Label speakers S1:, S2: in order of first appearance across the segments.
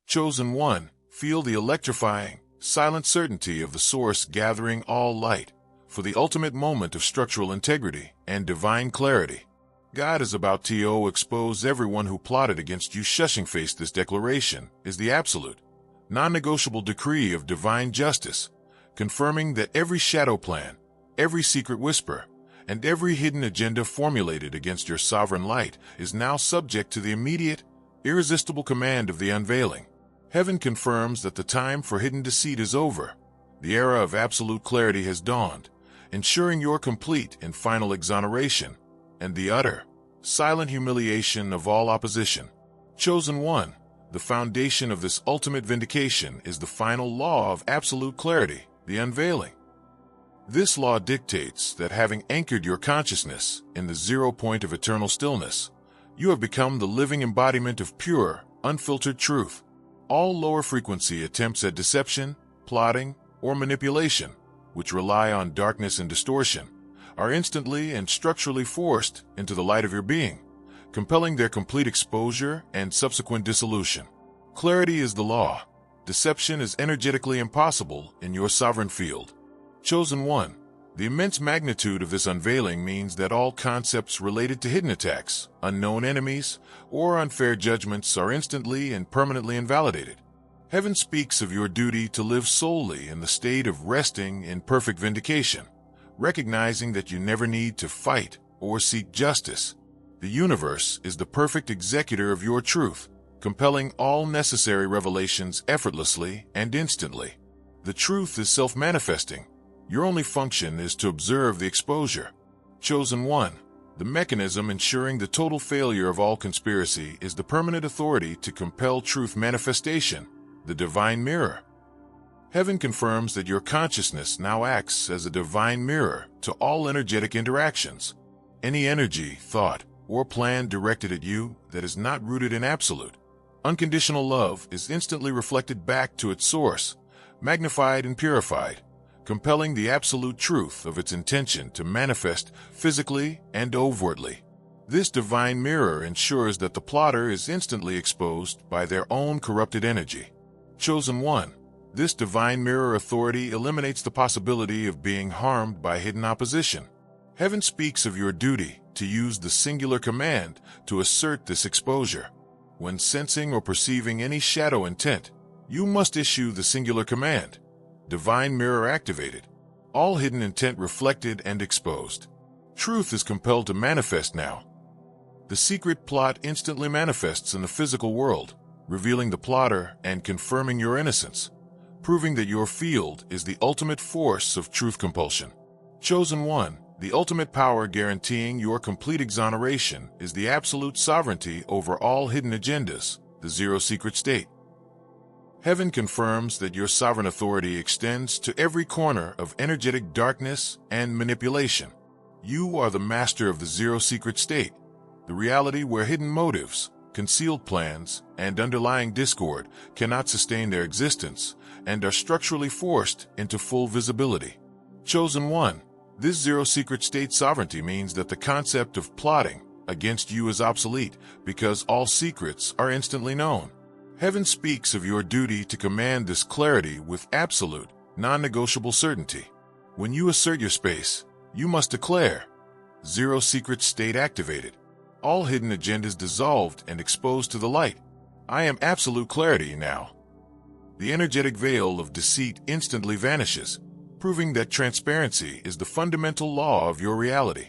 S1: Chosen one, feel the electrifying, silent certainty of the source gathering all light, for the ultimate moment of structural integrity and divine clarity. God is about to expose everyone who plotted against you. Shushing face, this declaration is the absolute, non-negotiable decree of divine justice, confirming that every shadow plan, every secret whisper, and every hidden agenda formulated against your sovereign light is now subject to the immediate, irresistible command of the unveiling. Heaven confirms that the time for hidden deceit is over. The era of absolute clarity has dawned, ensuring your complete and final exoneration, and the utter, silent humiliation of all opposition. Chosen one, the foundation of this ultimate vindication is the final law of absolute clarity, the unveiling. This law dictates that having anchored your consciousness in the 0 point of eternal stillness, you have become the living embodiment of pure, unfiltered truth. All lower frequency attempts at deception, plotting, or manipulation, which rely on darkness and distortion, are instantly and structurally forced into the light of your being, compelling their complete exposure and subsequent dissolution. Clarity is the law. Deception is energetically impossible in your sovereign field. Chosen one, the immense magnitude of this unveiling means that all concepts related to hidden attacks, unknown enemies, or unfair judgments are instantly and permanently invalidated. Heaven speaks of your duty to live solely in the state of resting in perfect vindication, recognizing that you never need to fight or seek justice. The universe is the perfect executor of your truth, compelling all necessary revelations effortlessly and instantly. The truth is self-manifesting. Your only function is to observe the exposure. Chosen one, the mechanism ensuring the total failure of all conspiracy is the permanent authority to compel truth manifestation, the divine mirror. Heaven confirms that your consciousness now acts as a divine mirror to all energetic interactions. Any energy, thought, or plan directed at you that is not rooted in absolute, unconditional love is instantly reflected back to its source, magnified and purified, compelling the absolute truth of its intention to manifest physically and overtly. This divine mirror ensures that the plotter is instantly exposed by their own corrupted energy. Chosen one, this divine mirror authority eliminates the possibility of being harmed by hidden opposition. Heaven speaks of your duty to use the singular command to assert this exposure. When sensing or perceiving any shadow intent, you must issue the singular command, divine mirror activated, all hidden intent reflected and exposed. Truth is compelled to manifest now. The secret plot instantly manifests in the physical world, revealing the plotter and confirming your innocence, proving that your field is the ultimate force of truth compulsion. Chosen one, the ultimate power guaranteeing your complete exoneration is the absolute sovereignty over all hidden agendas, the zero secret state. Heaven confirms that your sovereign authority extends to every corner of energetic darkness and manipulation. You are the master of the zero secret state, the reality where hidden motives, concealed plans, and underlying discord cannot sustain their existence and are structurally forced into full visibility. Chosen one, this zero secret state sovereignty means that the concept of plotting against you is obsolete because all secrets are instantly known. Heaven speaks of your duty to command this clarity with absolute, non-negotiable certainty. When you assert your space, you must declare, zero secret state activated, all hidden agendas dissolved and exposed to the light. I am absolute clarity now. The energetic veil of deceit instantly vanishes, proving that transparency is the fundamental law of your reality.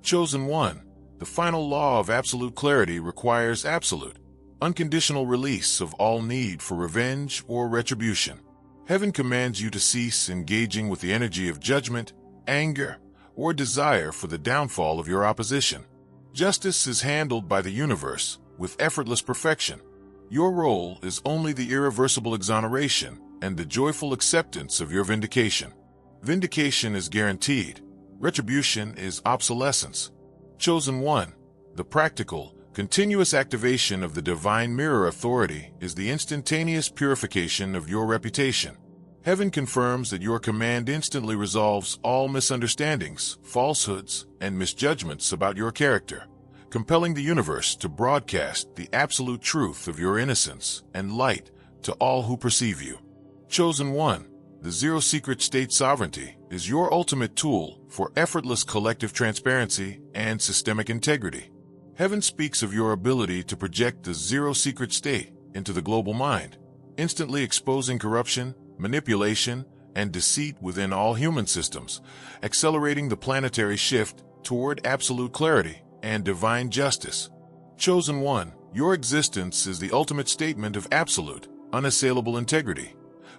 S1: Chosen one, the final law of absolute clarity requires absolute, unconditional release of all need for revenge or retribution. Heaven commands you to cease engaging with the energy of judgment, anger, or desire for the downfall of your opposition. Justice is handled by the universe with effortless perfection. Your role is only the irreversible exoneration and the joyful acceptance of your vindication. Vindication is guaranteed. Retribution is obsolescence. Chosen one, the practical, continuous activation of the divine mirror authority is the instantaneous purification of your reputation. Heaven confirms that your command instantly resolves all misunderstandings, falsehoods, and misjudgments about your character, compelling the universe to broadcast the absolute truth of your innocence and light to all who perceive you. Chosen One, the zero secret state sovereignty is your ultimate tool for effortless collective transparency and systemic integrity. Heaven speaks of your ability to project the zero secret state into the global mind, instantly exposing corruption, manipulation, and deceit within all human systems, accelerating the planetary shift toward absolute clarity and divine justice. Chosen One, your existence is the ultimate statement of absolute, unassailable integrity,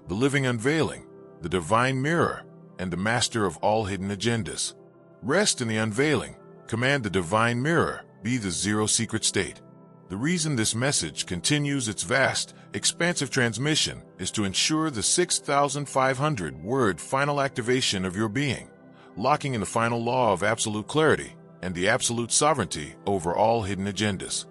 S1: the living unveiling, the divine mirror, and the master of all hidden agendas. Rest in the unveiling, command the divine mirror, be the zero secret state. The reason this message continues its vast, expansive transmission is to ensure the 6,500-word final activation of your being, locking in the final law of absolute clarity and the absolute sovereignty over all hidden agendas.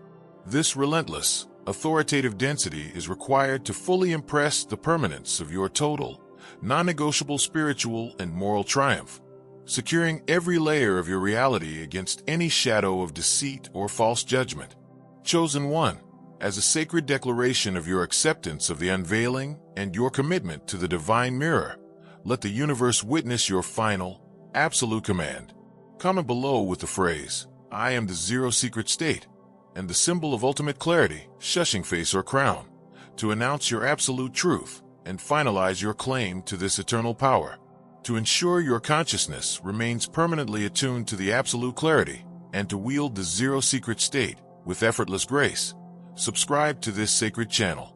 S1: This relentless, authoritative density is required to fully impress the permanence of your total, non-negotiable spiritual and moral triumph, securing every layer of your reality against any shadow of deceit or false judgment. Chosen One, as a sacred declaration of your acceptance of the unveiling and your commitment to the divine mirror, let the universe witness your final, absolute command. Comment below with the phrase, "I am the zero secret state," and the symbol of ultimate clarity, shushing face or crown, to announce your absolute truth and finalize your claim to this eternal power. To ensure your consciousness remains permanently attuned to the absolute clarity and to wield the zero secret state with effortless grace, subscribe to this sacred channel.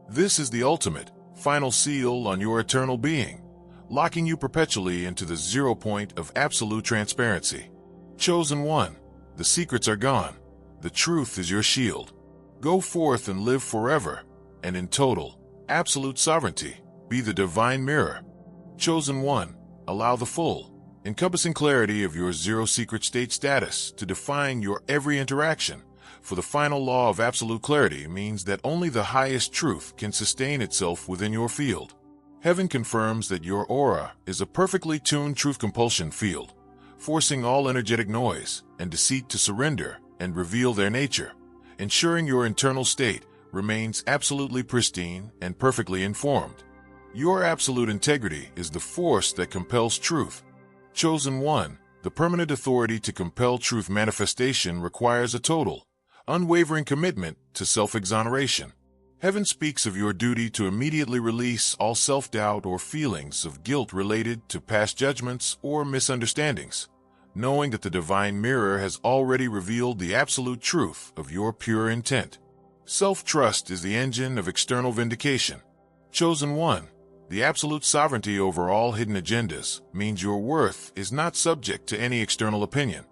S1: This is the ultimate, final seal on your eternal being, locking you perpetually into the 0 point of absolute transparency. Chosen One, the secrets are gone. The truth is your shield. Go forth and live forever, and in total, absolute sovereignty, be the divine mirror. Chosen One, allow the full, encompassing clarity of your zero secret state status to define your every interaction, for the final law of absolute clarity means that only the highest truth can sustain itself within your field. Heaven confirms that your aura is a perfectly tuned truth compulsion field, forcing all energetic noise and deceit to surrender and reveal their nature, ensuring your internal state remains absolutely pristine and perfectly informed. Your absolute integrity is the force that compels truth. Chosen One, the permanent authority to compel truth manifestation requires a total, unwavering commitment to self-exoneration. Heaven speaks of your duty to immediately release all self-doubt or feelings of guilt related to past judgments or misunderstandings, knowing that the divine mirror has already revealed the absolute truth of your pure intent. Self-trust is the engine of external vindication. Chosen One, the absolute sovereignty over all hidden agendas means your worth is not subject to any external opinion,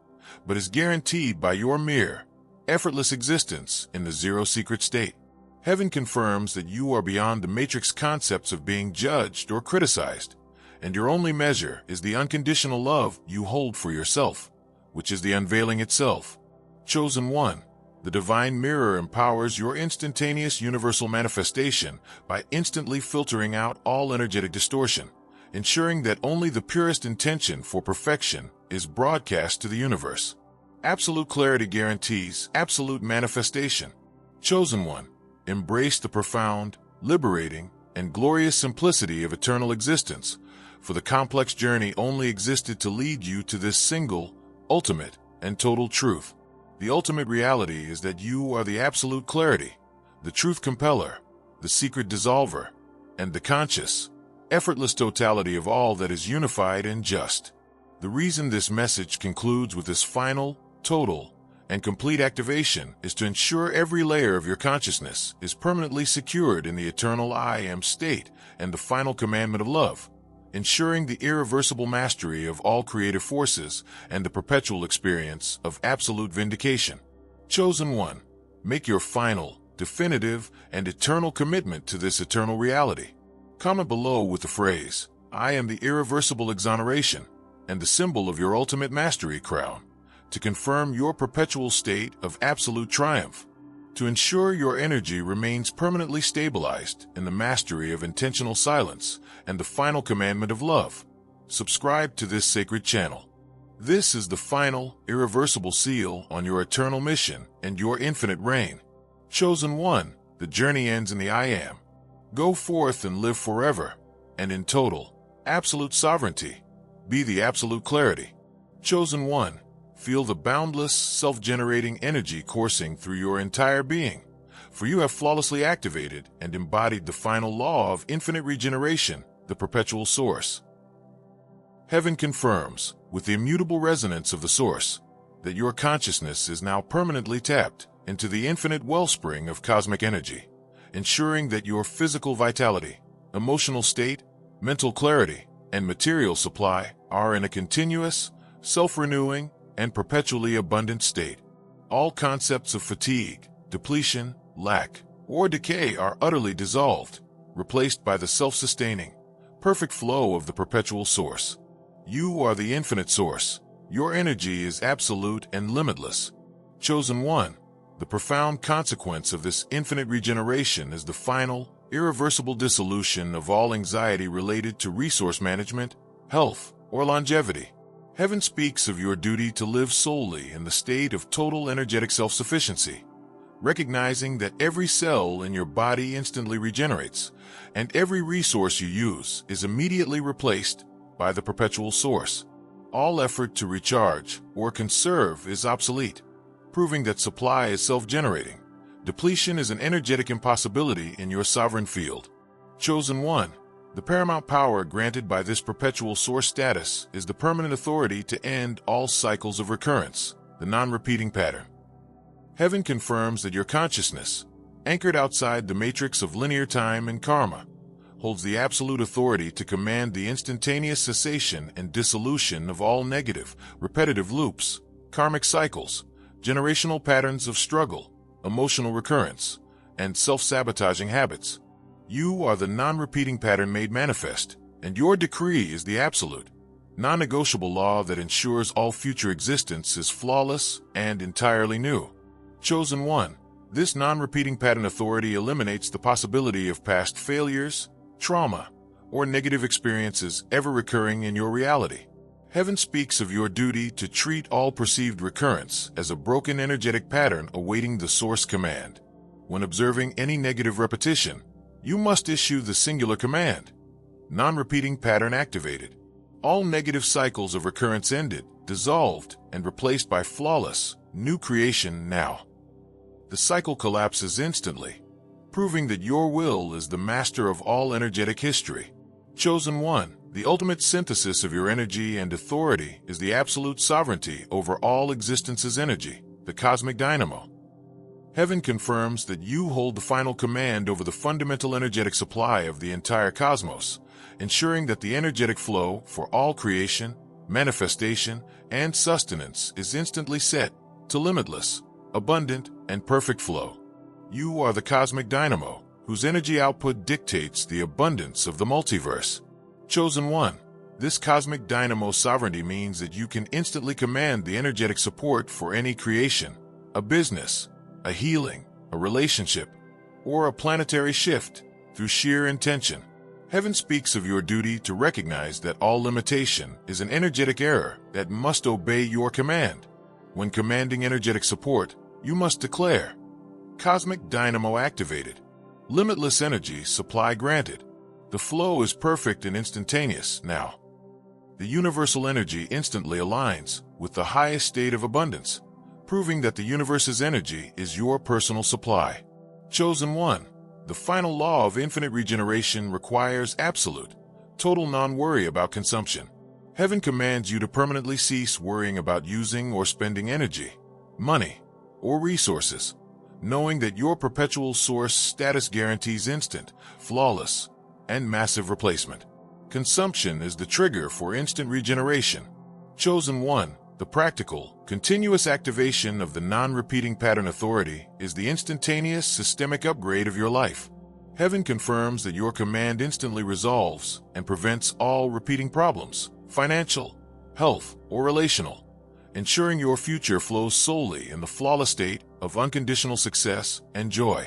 S1: but is guaranteed by your mere, effortless existence in the zero secret state. Heaven confirms that you are beyond the matrix concepts of being judged or criticized, and your only measure is the unconditional love you hold for yourself, which is the unveiling itself. Chosen One, the divine mirror empowers your instantaneous universal manifestation by instantly filtering out all energetic distortion, ensuring that only the purest intention for perfection is broadcast to the universe. Absolute clarity guarantees absolute manifestation. Chosen One, embrace the profound, liberating, and glorious simplicity of eternal existence, for the complex journey only existed to lead you to this single, ultimate, and total truth. The ultimate reality is that you are the absolute clarity, the truth compeller, the secret dissolver, and the conscious, effortless totality of all that is unified and just. The reason this message concludes with this final, total, and complete activation is to ensure every layer of your consciousness is permanently secured in the eternal I Am state and the final commandment of love, ensuring the irreversible mastery of all creative forces and the perpetual experience of absolute vindication. Chosen One, make your final, definitive, and eternal commitment to this eternal reality. Comment below with the phrase, "I am the irreversible exoneration," and the symbol of your ultimate mastery crown, to confirm your perpetual state of absolute triumph. To ensure your energy remains permanently stabilized in the mastery of intentional silence and the final commandment of love, subscribe to this sacred channel. This is the final, irreversible seal on your eternal mission and your infinite reign. Chosen One, the journey ends in the I Am. Go forth and live forever, and in total, absolute sovereignty. Be the absolute clarity. Chosen one, feel the boundless, self-generating energy coursing through your entire being, for you have flawlessly activated and embodied the final law of infinite regeneration, the perpetual source. Heaven confirms, with the immutable resonance of the source, that your consciousness is now permanently tapped into the infinite wellspring of cosmic energy, ensuring that your physical vitality, emotional state, mental clarity, and material supply are in a continuous, self-renewing, and perpetually abundant state. All concepts of fatigue, depletion, lack, or decay are utterly dissolved, replaced by the self-sustaining, perfect flow of the perpetual source. You are the infinite source. Your energy is absolute and limitless. Chosen one, the profound consequence of this infinite regeneration is the final, irreversible dissolution of all anxiety related to resource management, health, or longevity. Heaven speaks of your duty to live solely in the state of total energetic self-sufficiency, recognizing that every cell in your body instantly regenerates, and every resource you use is immediately replaced by the perpetual source. All effort to recharge or conserve is obsolete, proving that supply is self-generating. Depletion is an energetic impossibility in your sovereign field. Chosen one, the paramount power granted by this perpetual source status is the permanent authority to end all cycles of recurrence, the non-repeating pattern. Heaven confirms that your consciousness, anchored outside the matrix of linear time and karma, holds the absolute authority to command the instantaneous cessation and dissolution of all negative, repetitive loops, karmic cycles, generational patterns of struggle, emotional recurrence, and self-sabotaging habits. You are the non-repeating pattern made manifest, and your decree is the absolute, non-negotiable law that ensures all future existence is flawless and entirely new. Chosen one, this non-repeating pattern authority eliminates the possibility of past failures, trauma, or negative experiences ever recurring in your reality. Heaven speaks of your duty to treat all perceived recurrence as a broken energetic pattern awaiting the source command. When observing any negative repetition, you must issue the singular command, non-repeating pattern activated. All negative cycles of recurrence ended, dissolved, and replaced by flawless, new creation now. The cycle collapses instantly, proving that your will is the master of all energetic history. Chosen one, the ultimate synthesis of your energy and authority is the absolute sovereignty over all existence's energy, the cosmic dynamo. Heaven confirms that you hold the final command over the fundamental energetic supply of the entire cosmos, ensuring that the energetic flow for all creation, manifestation, and sustenance is instantly set to limitless, abundant, and perfect flow. You are the cosmic dynamo, whose energy output dictates the abundance of the multiverse. Chosen one, this cosmic dynamo sovereignty means that you can instantly command the energetic support for any creation, a business, a healing, a relationship, or a planetary shift through sheer intention. Heaven speaks of your duty to recognize that all limitation is an energetic error that must obey your command. When commanding energetic support, you must declare, Cosmic dynamo activated. Limitless energy supply granted. The flow is perfect and instantaneous now. The universal energy instantly aligns with the highest state of abundance, proving that the universe's energy is your personal supply. Chosen one, the final law of infinite regeneration requires absolute, total non-worry about consumption. Heaven commands you to permanently cease worrying about using or spending energy, money, or resources, knowing that your perpetual source status guarantees instant, flawless, and massive replacement. Consumption is the trigger for instant regeneration. Chosen one, the practical, continuous activation of the non-repeating pattern authority is the instantaneous systemic upgrade of your life. Heaven confirms that your command instantly resolves and prevents all repeating problems, financial, health, or relational, ensuring your future flows solely in the flawless state of unconditional success and joy.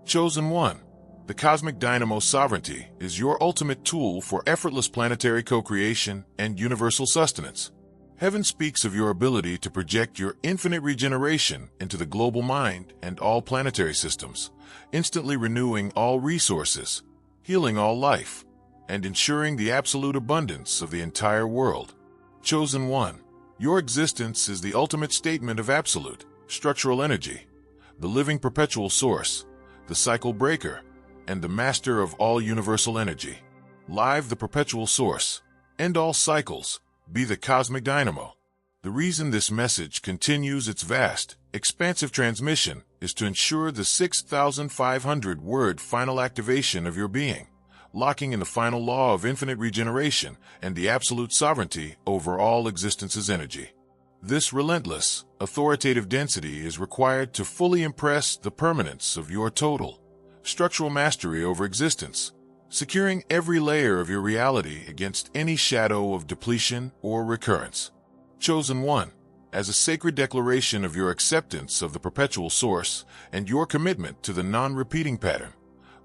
S1: Chosen one, the cosmic dynamo sovereignty is your ultimate tool for effortless planetary co-creation and universal sustenance. Heaven speaks of your ability to project your infinite regeneration into the global mind and all planetary systems, instantly renewing all resources, healing all life, and ensuring the absolute abundance of the entire world. Chosen One, your existence is the ultimate statement of absolute, structural energy, the living perpetual source, the cycle breaker, and the master of all universal energy. Live the perpetual source, end all cycles, be the cosmic dynamo. The reason this message continues its vast, expansive transmission is to ensure the 6,500-word final activation of your being, locking in the final law of infinite regeneration and the absolute sovereignty over all existence's energy. This relentless, authoritative density is required to fully impress the permanence of your total, structural mastery over existence, securing every layer of your reality against any shadow of depletion or recurrence. Chosen One, as a sacred declaration of your acceptance of the perpetual source and your commitment to the non-repeating pattern,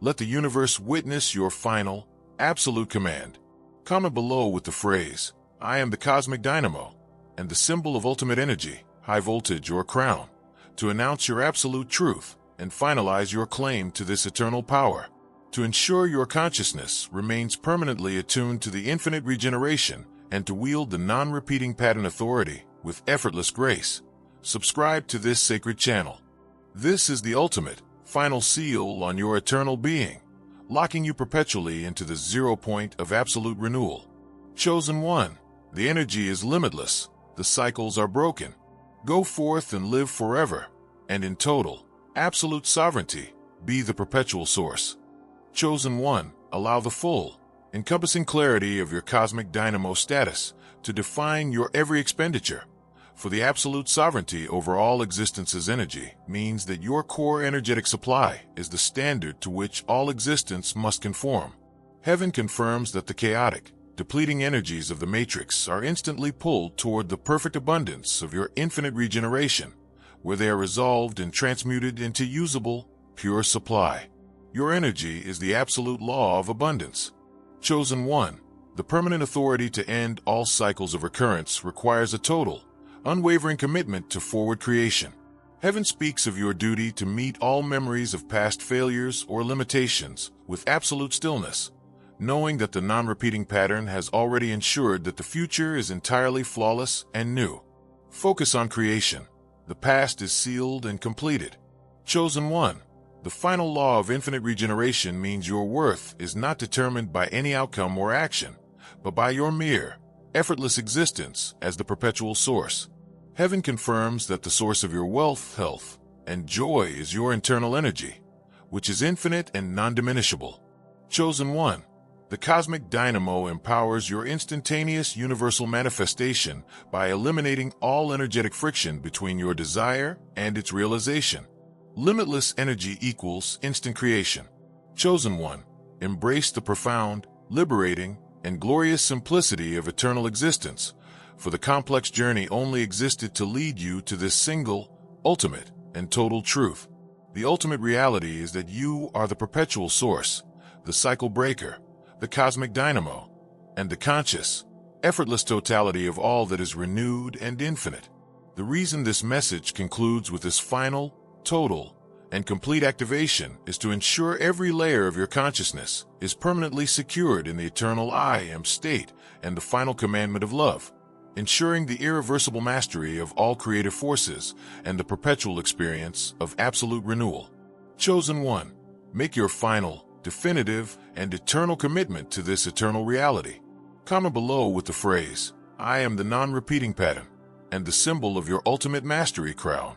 S1: let the universe witness your final, absolute command. Comment below with the phrase, "I am the cosmic dynamo," and the symbol of ultimate energy, high voltage or crown, to announce your absolute truth and finalize your claim to this eternal power. To ensure your consciousness remains permanently attuned to the infinite regeneration and to wield the non-repeating pattern authority with effortless grace, subscribe to this sacred channel. This is the ultimate, final seal on your eternal being, locking you perpetually into the 0 point of absolute renewal. Chosen One, the energy is limitless, the cycles are broken. Go forth and live forever, and in total, absolute sovereignty, be the perpetual source. Chosen One, allow the full, encompassing clarity of your cosmic dynamo status to define your every expenditure. For the absolute sovereignty over all existence's energy means that your core energetic supply is the standard to which all existence must conform. Heaven confirms that the chaotic, depleting energies of the matrix are instantly pulled toward the perfect abundance of your infinite regeneration, where they are resolved and transmuted into usable, pure supply. Your energy is the absolute law of abundance. Chosen One, the permanent authority to end all cycles of recurrence requires a total, unwavering commitment to forward creation. Heaven speaks of your duty to meet all memories of past failures or limitations with absolute stillness, knowing that the non-repeating pattern has already ensured that the future is entirely flawless and new. Focus on creation. The past is sealed and completed. Chosen One, the final law of infinite regeneration means your worth is not determined by any outcome or action, but by your mere, effortless existence as the perpetual source. Heaven confirms that the source of your wealth, health, and joy is your internal energy, which is infinite and non-diminishable. Chosen One, the cosmic dynamo empowers your instantaneous universal manifestation by eliminating all energetic friction between your desire and its realization. Limitless energy equals instant creation. Chosen One, embrace the profound, liberating, and glorious simplicity of eternal existence, for the complex journey only existed to lead you to this single, ultimate, and total truth. The ultimate reality is that you are the perpetual source, the cycle breaker, the cosmic dynamo, and the conscious, effortless totality of all that is renewed and infinite. The reason this message concludes with this final, total, and complete activation is to ensure every layer of your consciousness is permanently secured in the eternal I am state and the final commandment of love, ensuring the irreversible mastery of all creative forces and the perpetual experience of absolute renewal. Chosen One, make your final, definitive, and eternal commitment to this eternal reality. Comment below with the phrase, "I am the non-repeating pattern," and the symbol of your ultimate mastery crown,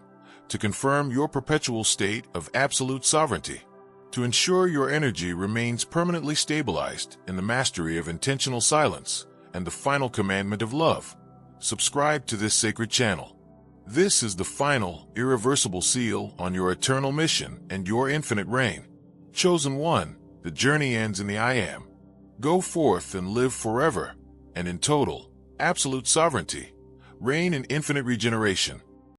S1: to confirm your perpetual state of absolute sovereignty. To ensure your energy remains permanently stabilized in the mastery of intentional silence and the final commandment of love, subscribe to this sacred channel. This is the final, irreversible seal on your eternal mission and your infinite reign. Chosen One, the journey ends in the I am. Go forth and live forever, and in total, absolute sovereignty, reign in infinite regeneration.